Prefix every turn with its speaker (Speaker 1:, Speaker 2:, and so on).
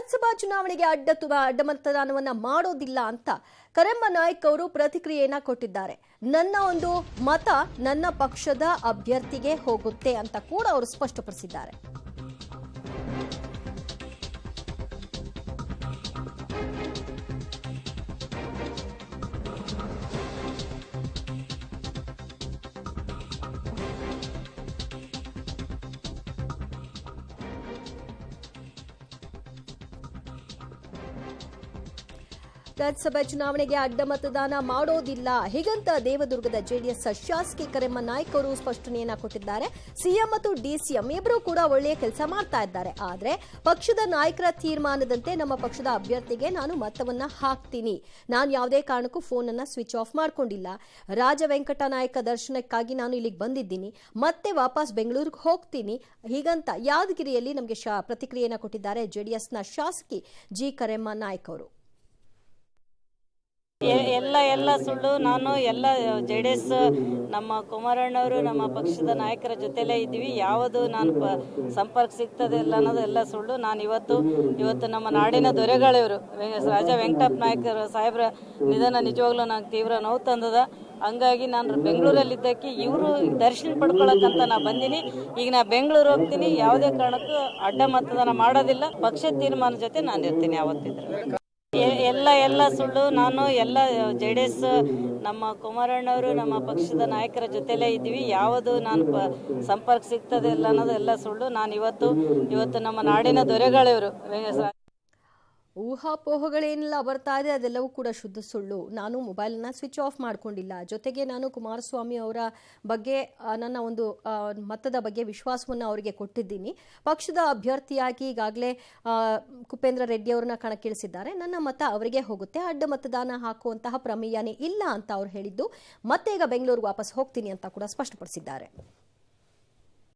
Speaker 1: ವಿಧಾನಸಭಾ ಚುನಾವಣೆಗೆ ಅಡ್ಡ ಮತದಾನವನ್ನ ಮಾಡೋದಿಲ್ಲ ಅಂತ ಕರೆಮ್ಮ ನಾಯ್ಕ್ ಅವರು ಪ್ರತಿಕ್ರಿಯೆಯನ್ನ ಕೊಟ್ಟಿದ್ದಾರೆ. ನನ್ನ ಒಂದು ಮತ ನನ್ನ ಪಕ್ಷದ ಅಭ್ಯರ್ಥಿಗೆ ಹೋಗುತ್ತೆ ಅಂತ ಕೂಡ ಅವರು ಸ್ಪಷ್ಟಪಡಿಸಿದ್ದಾರೆ. ವಿಧಾನಸಭೆ ಚುನಾವಣೆಗೆ ಅಡ್ಡ ಮತದಾನ ಮಾಡೋದಿಲ್ಲ ಹೀಗಂತ ದೇವದುರ್ಗದ ಜೆಡಿಎಸ್ ಶಾಸಕಿ ಕರೆಮ್ಮ ನಾಯ್ಕ್ ಅವರು ಸ್ಪಷ್ಟನೆಯನ್ನ ಕೊಟ್ಟಿದ್ದಾರೆ. ಸಿಎಂ ಮತ್ತು ಡಿಸಿಎಂ ಇಬ್ಬರು ಕೂಡ ಒಳ್ಳೆಯ ಕೆಲಸ ಮಾಡ್ತಾ ಇದ್ದಾರೆ. ಆದ್ರೆ ಪಕ್ಷದ ನಾಯಕರ ತೀರ್ಮಾನದಂತೆ ನಮ್ಮ ಪಕ್ಷದ ಅಭ್ಯರ್ಥಿಗೆ ನಾನು ಮತವನ್ನ ಹಾಕ್ತೀನಿ. ನಾನು ಯಾವುದೇ ಕಾರಣಕ್ಕೂ ಫೋನ್ ಅನ್ನ ಸ್ವಿಚ್ ಆಫ್ ಮಾಡ್ಕೊಂಡಿಲ್ಲ. ರಾಜ ವೆಂಕಟ ನಾಯಕ ದರ್ಶನಕ್ಕಾಗಿ ನಾನು ಇಲ್ಲಿಗೆ ಬಂದಿದ್ದೀನಿ. ಮತ್ತೆ ವಾಪಸ್ ಬೆಂಗಳೂರಿಗೆ ಹೋಗ್ತೀನಿ ಹೀಗಂತ ಯಾದಗಿರಿಯಲ್ಲಿ ನಮಗೆ ಪ್ರತಿಕ್ರಿಯೆಯನ್ನ ಕೊಟ್ಟಿದ್ದಾರೆ ಜೆಡಿಎಸ್ನ ಶಾಸಕಿ ಜಿ ಕರೆಮ್ಮ ನಾಯ್ಕ್ ಅವರು.
Speaker 2: ಎಲ್ಲ ಸುಳ್ಳು. ನಾನು ಎಲ್ಲ ಜೆಡಿಎಸ್ ನಮ್ಮ ಕುಮಾರಣ್ಣವರು ನಮ್ಮ ಪಕ್ಷದ ನಾಯಕರ ಜೊತೆಲೇ ಇದ್ದೀವಿ. ಯಾವುದು ನಾನು ಸಂಪರ್ಕ ಸಿಗ್ತದೆ ಇಲ್ಲ ಅನ್ನೋದು ಎಲ್ಲ ಸುಳ್ಳು. ನಾನು ಇವತ್ತು ನಮ್ಮ ನಾಡಿನ ದೊರೆಗಳಿವರು ರಾಜ ವೆಂಕಟಪ್ಪ ನಾಯಕರು ಸಾಹೇಬ್ರ ನಿಧನ ನಿಜವಾಗ್ಲೂ ನಂಗೆ ತೀವ್ರ ನೋವು ತಂದದ. ಹಂಗಾಗಿ ನಾನು ಬೆಂಗಳೂರಲ್ಲಿದ್ದಕ್ಕೆ ಇವರು ದರ್ಶನ ಪಡ್ಕೊಳಕ್ಕಂತ ನಾ ಬಂದೀನಿ. ಈಗ ನಾ ಬೆಂಗಳೂರು ಹೋಗ್ತೀನಿ. ಯಾವುದೇ ಕಾರಣಕ್ಕೂ ಅಡ್ಡ ಮತದಾನ ಮಾಡೋದಿಲ್ಲ. ಪಕ್ಷದ ತೀರ್ಮಾನ ಜೊತೆ ನಾನು ಇರ್ತೀನಿ. ಯಾವತ್ತಿದ್ರೆ ಎಲ್ಲ ಸುಳ್ಳು. ನಾನು ಎಲ್ಲ ಜೆಡಿಎಸ್ ನಮ್ಮ ಕುಮಾರಣ್ಣವರು ನಮ್ಮ ಪಕ್ಷದ ನಾಯಕರ ಜೊತೆಲೇ ಇದ್ದೀವಿ. ಯಾವುದು ನಾನು ಸಂಪರ್ಕ ಸಿಗ್ತದೆ ಇಲ್ಲ ಅನ್ನೋದು ಎಲ್ಲ ಸುಳ್ಳು. ನಾನು ಇವತ್ತು ನಮ್ಮ ನಾಡಿನ ದೊರೆಗಳಿವರು
Speaker 1: ಊಹಾಪೋಹಗಳೇನೆಲ್ಲ ಬರ್ತಾ ಇದೆ ಅದೆಲ್ಲವೂ ಕೂಡ ಶುದ್ಧ ಸುಳ್ಳು. ನಾನು ಮೊಬೈಲನ್ನು ಸ್ವಿಚ್ ಆಫ್ ಮಾಡ್ಕೊಂಡಿಲ್ಲ. ಜೊತೆಗೆ ನಾನು ಕುಮಾರಸ್ವಾಮಿ ಅವರ ಬಗ್ಗೆ ನನ್ನ ಒಂದು ಮತದ ಬಗ್ಗೆ ವಿಶ್ವಾಸವನ್ನು ಅವರಿಗೆ ಕೊಟ್ಟಿದ್ದೀನಿ. ಪಕ್ಷದ ಅಭ್ಯರ್ಥಿಯಾಗಿ ಈಗಾಗಲೇ ಕುಪೇಂದ್ರ ರೆಡ್ಡಿ ಅವರನ್ನ ಕಣಕ್ಕಿಳಿಸಿದ್ದಾರೆ. ನನ್ನ ಮತ ಅವರಿಗೆ ಹೋಗುತ್ತೆ. ಅಡ್ಡ ಮತದಾನ ಹಾಕುವಂತಹ ಪ್ರಮೇಯನೇ ಇಲ್ಲ ಅಂತ ಅವ್ರು ಹೇಳಿದ್ದು. ಮತ್ತೆ ಈಗ ಬೆಂಗಳೂರಿಗೆ ವಾಪಸ್ ಹೋಗ್ತೀನಿ ಅಂತ ಕೂಡ ಸ್ಪಷ್ಟಪಡಿಸಿದ್ದಾರೆ.